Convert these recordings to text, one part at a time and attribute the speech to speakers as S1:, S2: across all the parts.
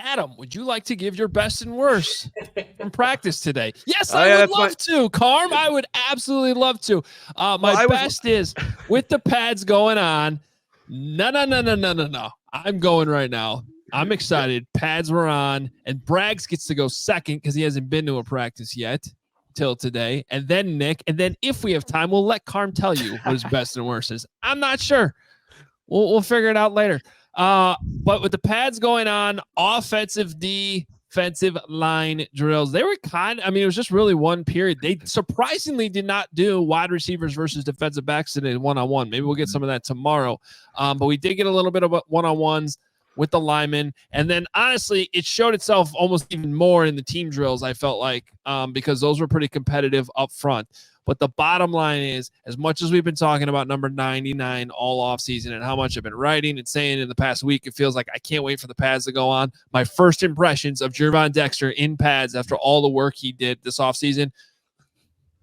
S1: Adam, would you like to give your best and worst from practice today? Yes, I would love to, Carm. I would absolutely love to. My best is with the pads going on. No. I'm going right now. I'm excited. Pads were on, and Braggs gets to go second because he hasn't been to a practice yet till today. And then Nick, and then if we have time, we'll let Carm tell you what his best and worst is. I'm not sure. We'll figure it out later. But with the pads going on, offensive, defensive line drills, they were it was just really one period. They surprisingly did not do wide receivers versus defensive backs today one-on-one. Maybe we'll get some of that tomorrow. But we did get a little bit of one-on-ones with the linemen. And then honestly, it showed itself almost even more in the team drills, I felt like, because those were pretty competitive up front. But the bottom line is, as much as we've been talking about number 99 all offseason and how much I've been writing and saying in the past week, it feels like I can't wait for the pads to go on. My first impressions of Gervon Dexter in pads after all the work he did this offseason,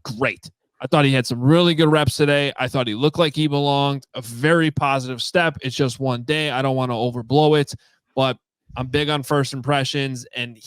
S1: great. I thought he had some really good reps today. I thought he looked like he belonged. A very positive step. It's just one day. I don't want to overblow it, but I'm big on first impressions, and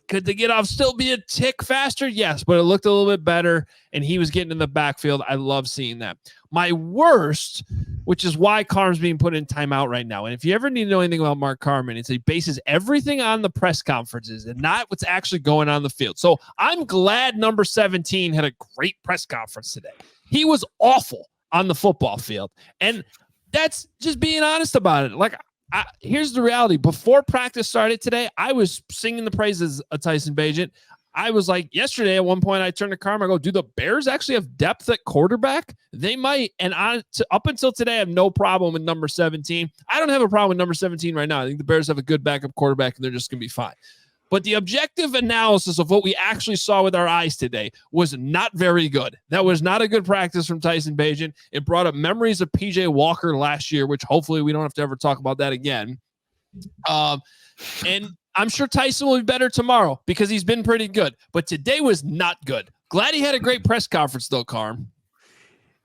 S1: could the get off still be a tick faster? Yes, but it looked a little bit better, and he was getting in the backfield. I love seeing that. My worst, which is why Carm's being put in timeout right now, and if you ever need to know anything about Mark Carman, it's he bases everything on the press conferences and not what's actually going on the field. So I'm glad number 17 had a great press conference today. He was awful on the football field, and that's just being honest about it. Like, here's the reality. Before practice started today, I was singing the praises of Tyson Bagent. I was like, yesterday at one point, I turned to Carman, I go, do the Bears actually have depth at quarterback? They might. And up until today, I have no problem with number 17. I don't have a problem with number 17 right now. I think the Bears have a good backup quarterback, and they're just going to be fine. But the objective analysis of what we actually saw with our eyes today was not very good. That was not a good practice from Tyson Bagent. It brought up memories of PJ Walker last year, which hopefully we don't have to ever talk about that again. And I'm sure Tyson will be better tomorrow because he's been pretty good. But today was not good. Glad he had a great press conference, though, Carm.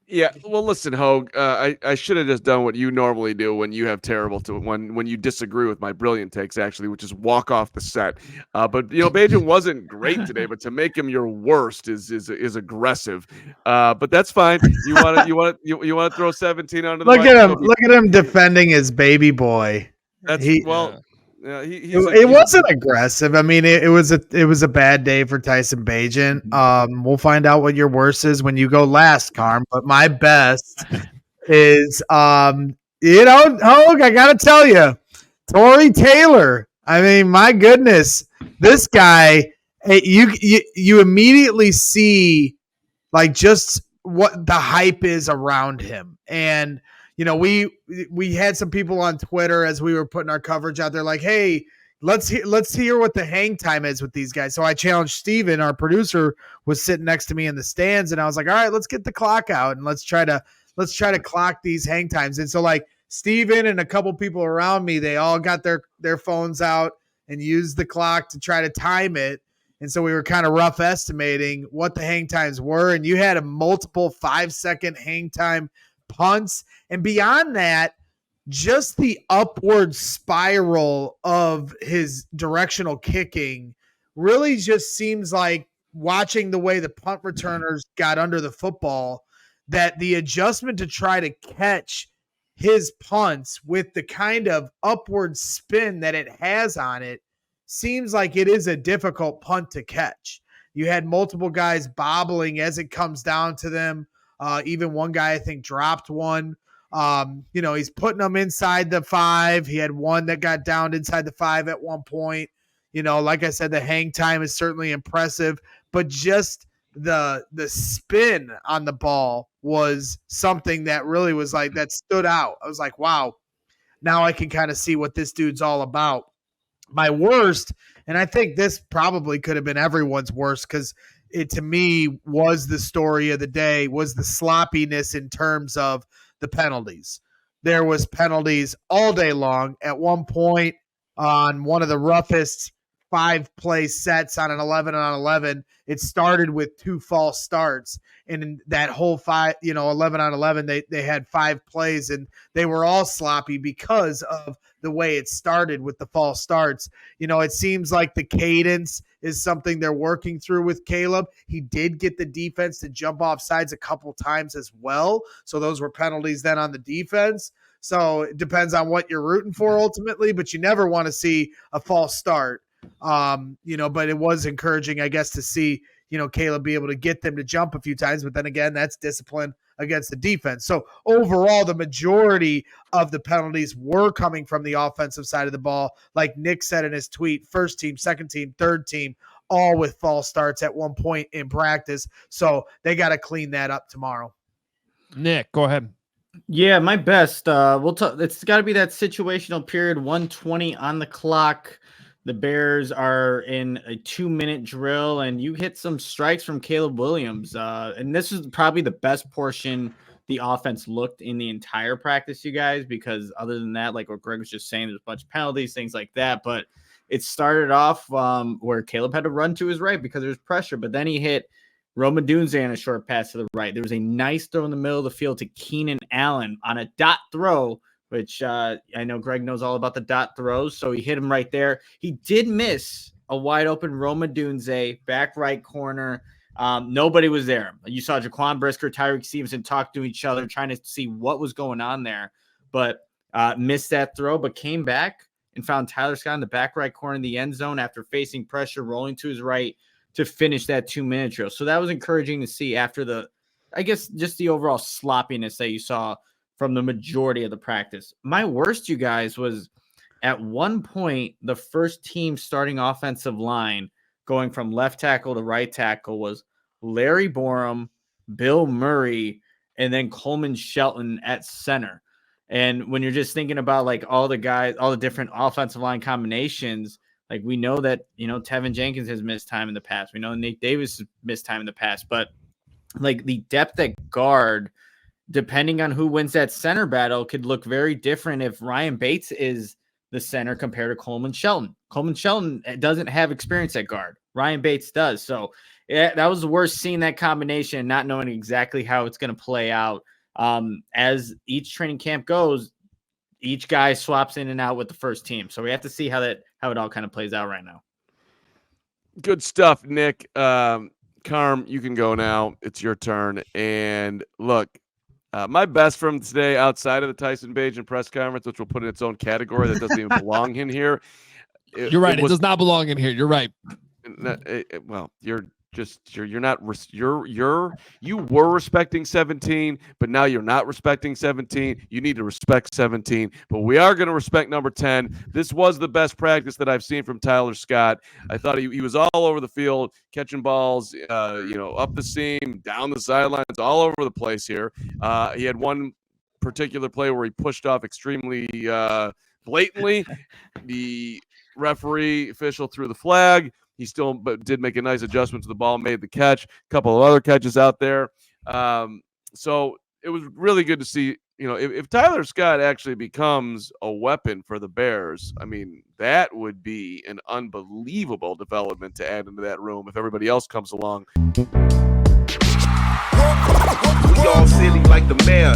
S2: Yeah, well, listen, Hoge, I should have just done what you normally do when you have when you disagree with my brilliant takes, actually, which is walk off the set. But Bagent wasn't great today, but to make him your worst is aggressive. But that's fine. You want to throw 17 under the
S3: look at him. Look at him defending his baby boy.
S2: Yeah,
S3: it wasn't aggressive. I mean, it was a bad day for Tyson Bagent. We'll find out what your worst is when you go last, Carm. But my best is, Hoge, I gotta tell you, Tory Taylor. I mean, my goodness, this guy. You immediately see like just what the hype is around him, and we had some people on Twitter as we were putting our coverage out there like, hey, let's hear what the hang time is with these guys. So I challenged Steven, our producer, was sitting next to me in the stands, and I was like, all right, let's get the clock out and let's try to clock these hang times. And so like Steven and a couple people around me, they all got their phones out and used the clock to try to time it. And so we were kind of rough estimating what the hang times were. And you had a multiple 5-second hang time punts, and beyond that, just the upward spiral of his directional kicking really just seems like, watching the way the punt returners got under the football, that the adjustment to try to catch his punts with the kind of upward spin that it has on it seems like it is a difficult punt to catch. You had multiple guys bobbling as it comes down to them. Even one guy, I think, dropped one. He's putting them inside the 5. He had one that got down inside the 5 at one point. Like I said, the hang time is certainly impressive, but just the spin on the ball was something that really was like, that stood out. I was like, wow, now I can kind of see what this dude's all about. My worst, and I think this probably could have been everyone's worst, because it, to me, was the story of the day, was the sloppiness in terms of the penalties. There was penalties all day long. At one point, on one of the roughest 5-play sets on an 11-on-11. It started with 2 false starts, and in that whole 11-on-11, they had 5 plays, and they were all sloppy because of the way it started with the false starts. It seems like the cadence is something they're working through with Caleb. He did get the defense to jump off sides a couple times as well, so those were penalties then on the defense. So it depends on what you're rooting for ultimately, but you never want to see a false start. But it was encouraging, I guess, to see, Caleb be able to get them to jump a few times. But then again, that's discipline against the defense. So overall, the majority of the penalties were coming from the offensive side of the ball. Like Nick said in his tweet, first team, second team, third team, all with false starts at one point in practice. So they got to clean that up tomorrow.
S1: Nick, go ahead.
S4: Yeah, my best. It's got to be that situational period, 1:20 on the clock. The Bears are in a 2-minute drill, and you hit some strikes from Caleb Williams. And this is probably the best portion the offense looked in the entire practice, you guys, because other than that, like what Greg was just saying, there's a bunch of penalties, things like that. But it started off where Caleb had to run to his right because there was pressure, but then he hit Rome Odunze on a short pass to the right. There was a nice throw in the middle of the field to Keenan Allen on a dot throw, which I know Greg knows all about the dot throws, so he hit him right there. He did miss a wide open Rome Odunze, back right corner. Nobody was there. You saw Jaquan Brisker, Tyreek Stevenson talk to each other, trying to see what was going on there, but missed that throw, but came back and found Tyler Scott in the back right corner in the end zone after facing pressure, rolling to his right to finish that 2-minute drill. So that was encouraging to see after just the overall sloppiness that you saw from the majority of the practice. My worst, you guys, was at one point, the first team starting offensive line going from left tackle to right tackle was Larry Borum, Bill Murray, and then Coleman Shelton at center. And when you're just thinking about like all the guys, all the different offensive line combinations, like we know that, Tevin Jenkins has missed time in the past. We know Nate Davis has missed time in the past, but like the depth at guard, depending on who wins that center battle, could look very different if Ryan Bates is the center compared to Coleman Shelton. Coleman Shelton doesn't have experience at guard. Ryan Bates does. So yeah, that was the worst seeing that combination, not knowing exactly how it's going to play out. As each training camp goes, each guy swaps in and out with the first team. So we have to see how it all kind of plays out right now.
S2: Good stuff, Nick. Carm, you can go now. It's your turn. And look, my best from today outside of the Tyson Bagent press conference, which we'll put in its own category that doesn't even belong in here.
S1: You're right. It does not belong in here. You're right.
S2: Well, you were respecting 17, but now you're not respecting 17. You need to respect 17, but we are going to respect number 10. This was the best practice that I've seen from Tyler Scott. I thought he was all over the field, catching balls, up the seam, down the sidelines, all over the place here. He had one particular play where he pushed off extremely blatantly. The referee official threw the flag. He still did make a nice adjustment to the ball, made the catch, a couple of other catches out there. So it was really good to see, if Tyler Scott actually becomes a weapon for the Bears, I mean, that would be an unbelievable development to add into that room if everybody else comes along.
S5: We all silly like the mayor.